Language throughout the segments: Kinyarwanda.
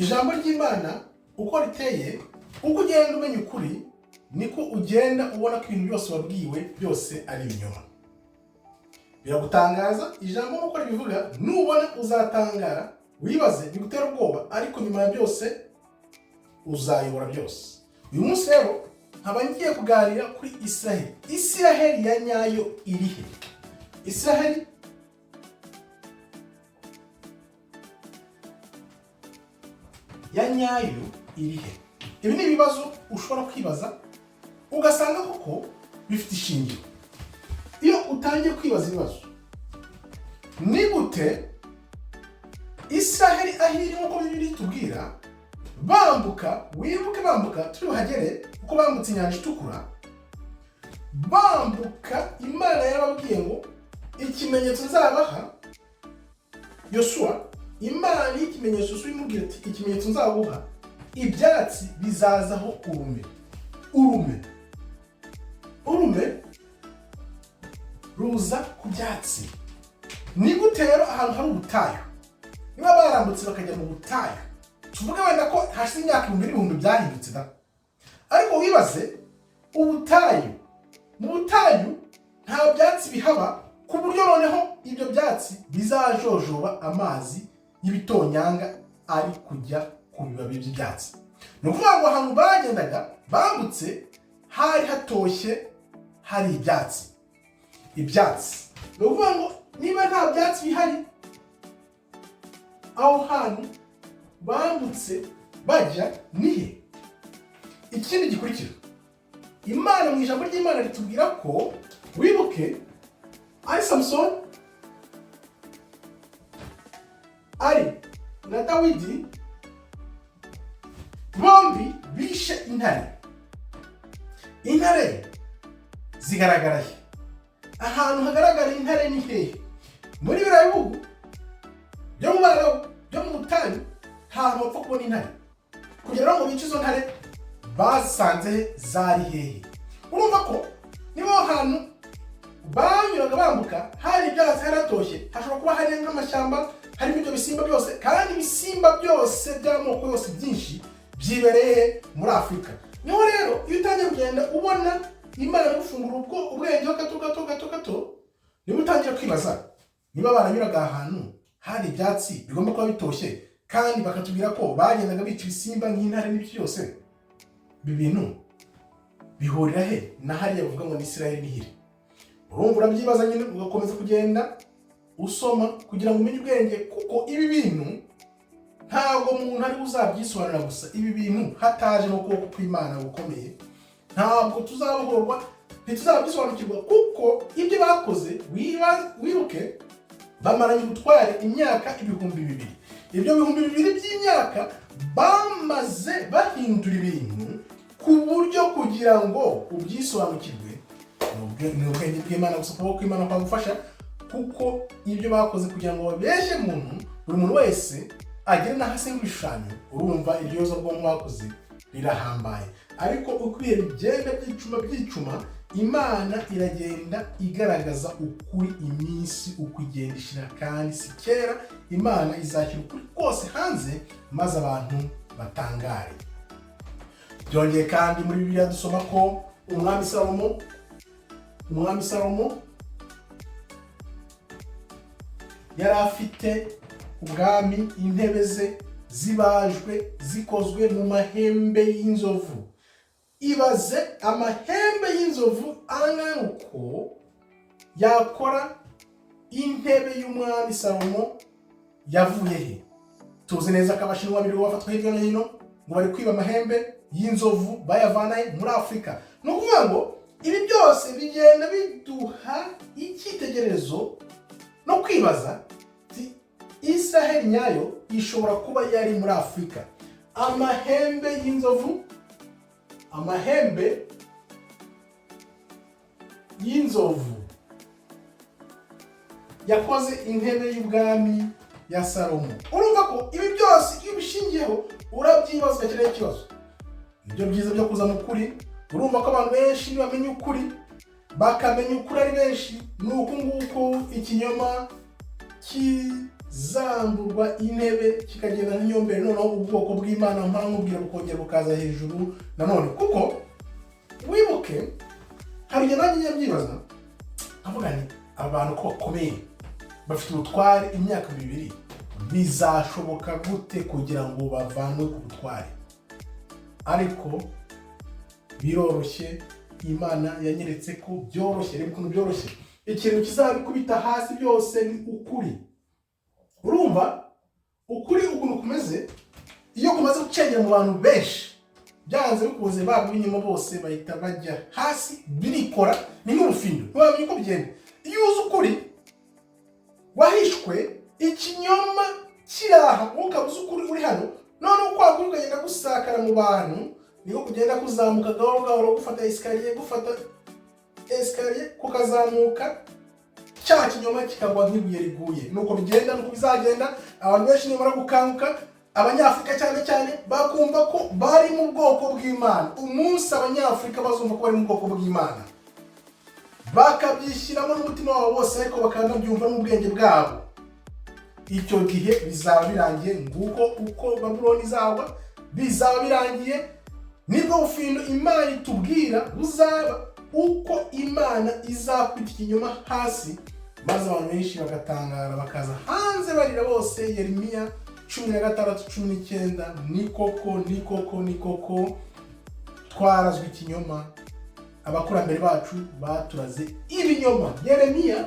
ijambo ry'Imana uko riteye, uko ugenda umenya ukuri niko ugenda ubona ko ibintu byose wabwiwe byose ari ibinyoma. Biragutangaza, ijambo nk'uko ribivuga, nubona uzatangara, wibaze, bigutera ubwoba, ariko nyuma ya byose uzayobora byose. Uyu munsi rero nkaba ngiye kuganira kuri iSiraheli. iSiraheli ya Nyayo irihe? iSiraheli ya Nyayo irihe? Ibi ni ibibazo ushobora kwibaza ugasanga koko bifite ishingiro. Iyo utangiye kwibaza ibibazo, ni gute iSiraheli ahiri nk'uko Bibiliya itubwira bambuka, wibuke bambuka, turi buhagere uko bambutse inyanja itukura, bambuka Imana yarababwiye ngo ikimenyetso nzabaha Yosuwa, Imana y'ikimenyetso Yosuwa imubwira ati ikimenyetso nzaguha, ibyatsi bizazaho urume ruza ku byatsi. Ni gute rero ahantu hari ubutayu, niba barambutse bakajya mu butayu, tuvuge wenda ko hashize imyaka ibihumbi byahindutse da, ariko wibaze ubutayu, mu butayu nta byatsi bihaba, ku buryo noneho ibyo byatsi bizajojoba amazi y'ibitonyanga ari kujya ku bibabi by'ibyatsi. Ni ukuvuga ngo ahantu bagendaga bambutse hari hatoshye, hari ibyatsi. Ni ukuvuga ngo niba nta byatsi bihari, aho hantu bambutse bajya nihe? Ikindi gikurikira, Imana mu ijambo ry'Imana ritubwira ko, wibuke ari Samson, ari na Dawidi, bombi bishe intare zigaragara he? Ahantu hagaragara intare ni hehe? Muri biriya bihugu byo mu Barabu, byo mu butayu, ntahantu bapfa kubona intare. Kugira ngo bice izo ntare basanze zari hehe? Urumva ko niba aho hantu banyuraga bambuka hari ibyatsi haratoshye, hashobora kuba hari nk'amashyamba, harimo ibyo bisimba byose, kandi ibisimba byose by'amoko yose byinshi byibereye muri Afurika. Niho rero iyo utangiye kugenda ubona Imana gufungura ubwenge gato, niba utangira kwibaza niba baranyuraga ahantu hari ibyatsi bigomba kuba bitoshye, kandi bakatubwira ko bagendaga bica ibisimba nk'intare n'ibyo byose, ibi bintu bihurira he na hariya bavuga ngo ni iSiraheli nihire? Urumva urabyibaza nyine, ugakomeza kugenda usoma kugira ngo umenye ubwenge, kuko ibi bintu ntabwo umuntu ari uzabyisobanura gusa. Ibi bintu hataje no kuboko kw'Imana gukomeye, ntabwo tuzabohorwa, ntituzabyisobanukirwa, kuko ibyo bakoze, wibuke bamaranye ubutware imyaka 2000. Ibyo 2000 by'imyaka bamaze bahindura ibintu ku buryo kugira ngo ubyisobanukirwe ni ubwenge bw'Imana gusa, kuboko kw'Imana kwagufasha, kuko ibyo bakoze kugira ngo babeshye umuntu, buri muntu wese agire n'aho asenga ibishushanyo. Urumva iryo yoza bwonko bakoze rirahambaye. Ariko uko ibihe bigenda byicuma, Imana iragenda igaragaza ukuri iminsi uko igenda ishira, kandi si kera Imana izashyira ukuri kose hanze, maze abantu batangare. Byongeye kandi muri Bibiliya dusoma ko umwami Salomo yari afite ubwami, intebe ze zibajwe, zikozwe mu mahembe y'inzovu. Ibaze amahembe y'inzovu angana uko yakora intebe y'umwami Salomo yavuye he? Tuzi neza ko Abashinwa biri bafatwa hirya no hino ngo bari kwiba amahembe y'inzovu bayavana muri Afurika. Ni ukuvuga ngo ibi byose bigenda biduha icyitegererezo no kwibaza, iSiraheli Nyayo ishobora kuba yari muri Afurika. Amahembe y'inzovu yakoze intebe y'ubwami ya Salomo. Urumva ko ibi byose iyo bishingiyeho urabyibaza cyane ikibazo. Ibyo byiza byo kuza mu kuri, urumva ko abantu benshi bamenya ukuri, bakamenya ukuri ari benshi, nuko nguko ikinyoma zamburwa intebe kikagenda n'inyombere, noneho ubwoko bw'Imana mpamubwira bukongera bukaza hejuru nanone. Kuko wibuke hari igihe nanjye njya avuga ni abantu ko bakomeye bafite ubutware imyaka 2, bizashoboka gute kugira ngo bavanwe ku butware? Ariko biroroshye, Imana yanyeretse ko byoroshye. Reba ukuntu byoroshye, ikintu kizabikubita hasi byose ni ukuri. Urumva ukuri ukuntu kumeze, iyo kumaze gucengera mu bantu benshi, byanze bikuze babo b'inyuma bose bahita bajya hasi, birikora ni nk'ubufindo. Ntiwamenye uko bigenda. Iyo uzi ukuri wahishwe, ikinyoma kiraha, ukabuza ukuri uri hano, none uko ukuri ukagenda gusakara mu bantu, niko kugenda kuzamuka gahoro gahoro, gufata esikariye kukazamuka, cya kinyoma kikagwa nk'ibuye riguye. Nuko bigenda, nuko bizagenda. Abantu benshi nimara gukanguka, Abanyafurika cyane bakumva ko bari mu bwoko bw'Imana. Umunsi Abanyafurika bazumva ko bari mu bwoko bw'Imana, bakabyishyiramo n'umutima wabo wose, ariko bakanabyumva n'ubwenge bwabo, icyo gihe bizaba birangiye. Nguko uko Babuloni izaba, bizaba birangiye. Nibwo bufindo Imana itubwira buzaba, uko Imana izakubita ikinyoma hasi, maze abantu benshi bagatangara, bakaza hanze barira bose. Yeremiya 16:19, ni koko twarazwe ikinyoma, abakurambere bacu baturaze ibinyoma. Yeremiya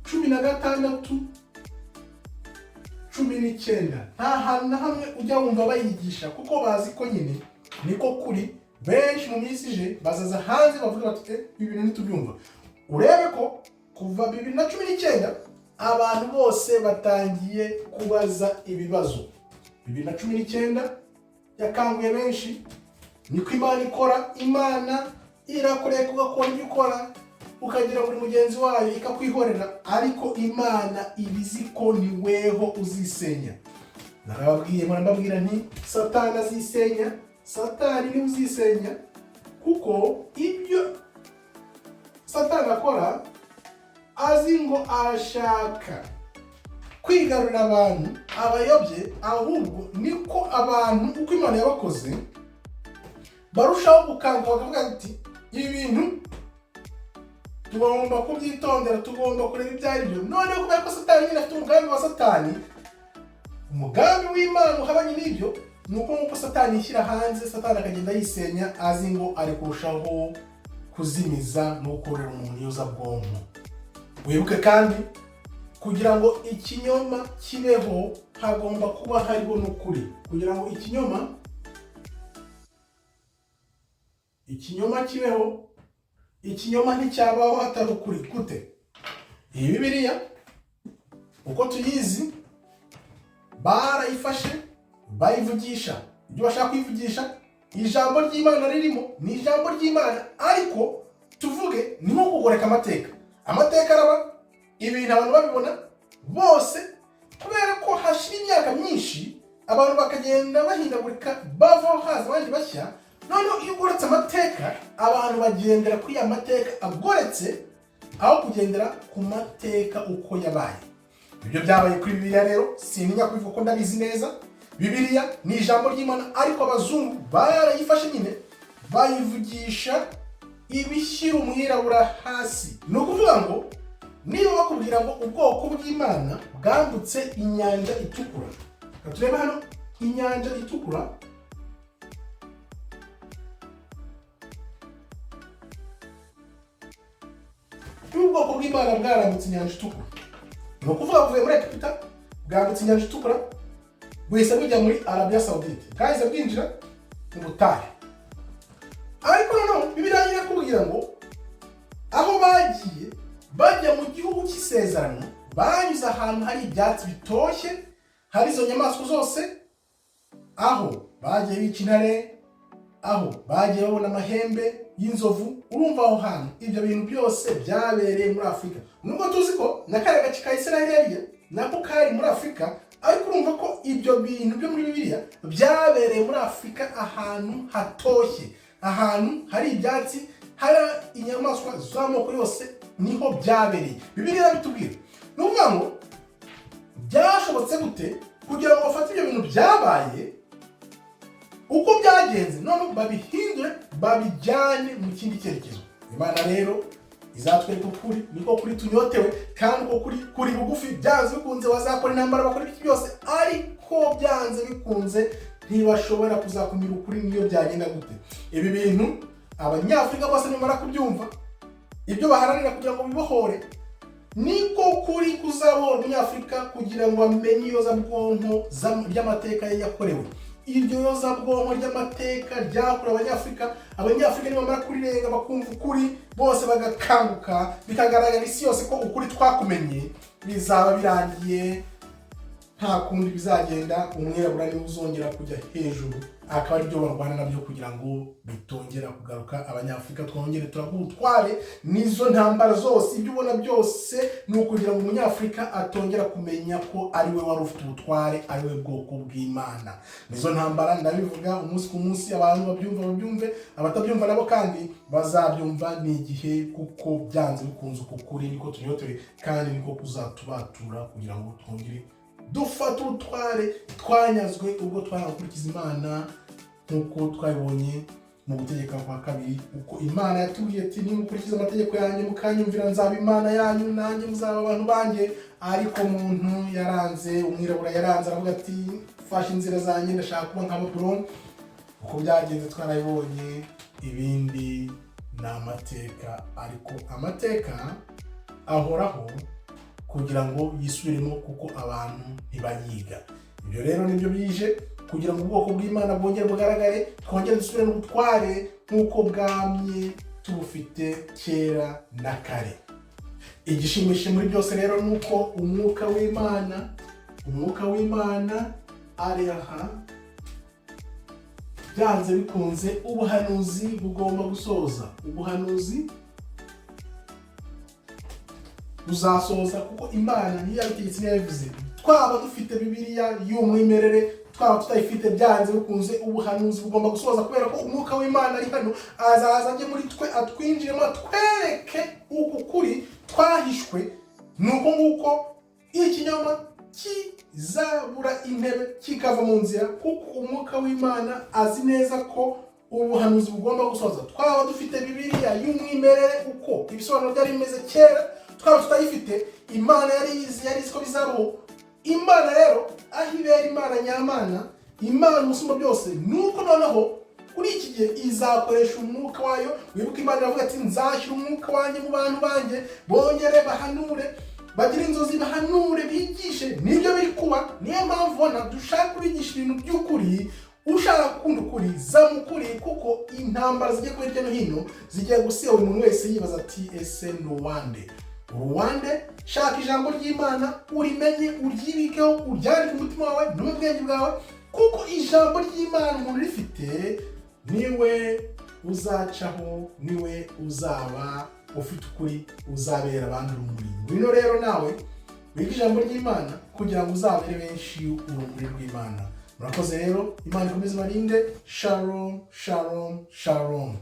16:19. Nta hantu na hamwe ujya wumva bayigisha, kuko bazi ko nyine niko kuri. Benshi mu minsi ije bazaza hanze bavuga bati ibi bintu ntitubyumva. Urebe ko kuva 2019 abantu bose batangiye kubaza ibibazo. 2019 yakanguye benshi, niko Imana ikora. Imana irakureka ugakora ibyo ukora, ukagira buri mugenzi wayo ikakwihorera, ariko Imana ibizi ko ni weho uzisenya. Narababwiye, murambabwira nti satani azisenya. Satani ni uzisenya, kuko ibyo satani akora azi ngo arashaka kwigarurira abantu abayobye, ahubwo niko abantu uko Imana yabakoze barushaho gukanguka, bakavuga ati ibi bintu tugomba kubyitondera, tugomba kureba ibyo ari byo. Noneho kubera ko satani nyine afite umugambi wa satani, umugambi w'Imana uhabanye n'ibyo, nuko nk'uko satani ishyira hanze, satani akagenda yisenya, azi ngo ari kurushaho kuzimiza no gukorera umuntu iyozabwonko. Wibuke kandi, kugira ngo ikinyoma kibeho hagomba kuba hariho n'ukuri. Kugira ngo ikinyoma kibeho, ikinyoma nticyabaho hatari ukuri. Gute? Iyi Bibiliya uko tuyizi, barayifashe bayivugisha ibyo bashaka kwivugisha. iJambo ry'Imana ririmo ni iJambo ry'Imana, ariko tuvuge ni nko kugoreka amateka. Amateka araba, ibintu abantu babibona bose, kubera ko hashira imyaka myinshi abantu bakagenda bahindagurika, bavaho haza abandi bashya. Noneho iyo ugoretse amateka, abantu bagendera kuri ya mateka agoretse, aho kugendera ku mateka uko yabaye. Ibyo byabaye kuri Bibiliya. Rero sintinya kubivuga ko ndabizi neza. Bibiliya ni iJambo ry'Imana, ariko abazungu barayifashe nyine bayivugisha ibishyira umwirabura hasi. Ni ukuvuga ngo niba bakubwira ngo ubwoko bw'Imana bwambutse inyanja itukura, turebe hano inyanja itukura, ubwoko bw'Imana bwarambutse inyanja itukura, ni ukuvuga buvuye muri Egiputa, bwambutse inyanja itukura, buhise bujya muri Arabia Saudite, bwahise bwinjira mu butayu. Ariko noneho Bibiliya irakubwira ngo aho bagiye bajya mu gihugu cy'isezerano, banyuze ahantu hari ibyatsi bitoshye, hari izo nyamaswa zose, aho bagiye bica intare, aho bagiye babona amahembe y'inzovu. Urumva aho hantu ibyo bintu byose byabereye muri Afurika. Nubwo tuzi ko na kare gace ka iSiraheli nako kari muri Afurika, ariko urumva ko ibyo bintu byo muri Bibiliya byabereye muri Afurika, ahantu hatoshye, ahantu hari ibyatsi, hari inyamaswa z'amoko yose niho byabereye. Bibiliya bitubwira ni ukuvuga ngo byashobotse gute kugira ngo bafate ibyo bintu byabaye uko byagenze none babihindure babijyane mu kindi cyerekezo. Imana rero izatwereka ukuri, niko kuri tunyotewe, kandi uko kuri bugufi. Byanze bikunze bazakora intambara, bakora ibiki byose, ariko byanze bikunze ntibashobora kuzakumira ukuri niyo byagenda gute. Ibi bintu abanyafurika bose nimara kubyumva, ibyo baharanira kugira ngo bibohore, niko kuri kuzabohora umunyafurika kugira ngo amenye iyozabwonko ry'amateka ye yakorewe. Iryo yozabwonko ry'amateka ryakorewe abanyafurika nibamara kurirenga bakumva ukuri, bose bagakanguka, bikagaragara isi yose ko ukuri twakumenye, bizaba birangiye, nta kundi bizagenda. Umwirabura niwe uzongera kujya hejuru, akaba aribyo barwana nabyo kugira ngo bitongera kugaruka. Abanyafurika twongere turaguha ubutware. Nizo ntambara zose, ibyo ubona byose ni ukugira ngo umunyafurika atongera kumenya ko ari we wari ufite ubutware, ari we bwoko bw'Imana. Nizo ntambara ndabivuga umunsi ku munsi, abantu babyumve, abatabyumva nabo kandi bazabyumva n'igihe, kuko byanze bikunze uko kuri niko tunyotewe, kandi niko kuzatubatura kugira ngo twongere dufata ubutware twanyazwe ubwo twanakurikiza Imana, nk'uko twabibonye mu gutegeka kwa kabiri, uko Imana yatubwiye ati nimukurikiza amategeko yanjye mukanyumvira, nzaba Imana yanyu nanjye muzaba abantu banjye. Ariko umuntu yaranze, umwirabura yaranze, aravuga ati fashe inzira zanjye, ndashaka kuba nka Babuloni. Uko byagenze twarabibonye, ibindi ni amateka, ariko amateka ahoraho kugira ngo yisubiremo, kuko abantu ntibayiga. Ibyo rero nibyo bije kugira ngo ubwoko bw'Imana bwongere bugaragare, twongere dusubire mu butware nk'uko bwamye tubufite kera na kare. Igishimishije muri byose rero ni uko umwuka w'Imana ari aha. Byanze bikunze ubuhanuzi bugomba gusoza, ubuhanuzi uzasoza, kuko Imana niyo yabitegetse, niyo yabivuze. Twaba dufite Bibiliya y'umwimerere, twaba tutayifite, byanze bikunze ubuhanuzi bugomba gusoza, kubera ko umwuka w'Imana ari hano, azaza ajye muri twe, atwinjiremo, atwereke uku kuri twahishwe. Nuko nguko ikinyoma kizabura intebe kikava mu nzira, kuko umwuka w'Imana azi neza ko ubuhanuzi bugomba gusoza. Twaba dufite Bibiliya y'umwimerere uko ibisobanuro byari bimeze kera, twaba tutayifite, Imana yari izi ko bizabaho. Imana rero aho ibera Imana nyamana, Imana umusumba byose, nuko noneho kuri iki gihe izakoresha umwuka wayo. Wibuka Imana iravuga ati nzashyira umwuka wanjye mu bantu banjye, bongere bahanure, bagire inzozi, bahanure, bigishe. Nibyo biri kuba. Niyo mpamvu ubona dushaka kubigisha ibintu by'ukuri. Ushaka gukunda ukuri, zamukuri, kuko intambara zigiye kuba hirya no hino zigiye gusiga buri muntu wese yibaza ati ese nuwande. Uruwande, shaka ijambo ry'Imana, urimenye, uryibikeho, uryandike mu mutima wawe no mu bwenge bwawe, kuko ijambo ry'Imana umuntu rifite niwe uzacaho, niwe uzaba ufite ukuri, uzabera abandi urumuri. Ngwino rero nawe wiga ijambo ry'Imana kugira ngo uzabere benshi urumuri rw'Imana. Murakoze rero, Imana ikomeze ibarinde. Shalom, shalom, shalom.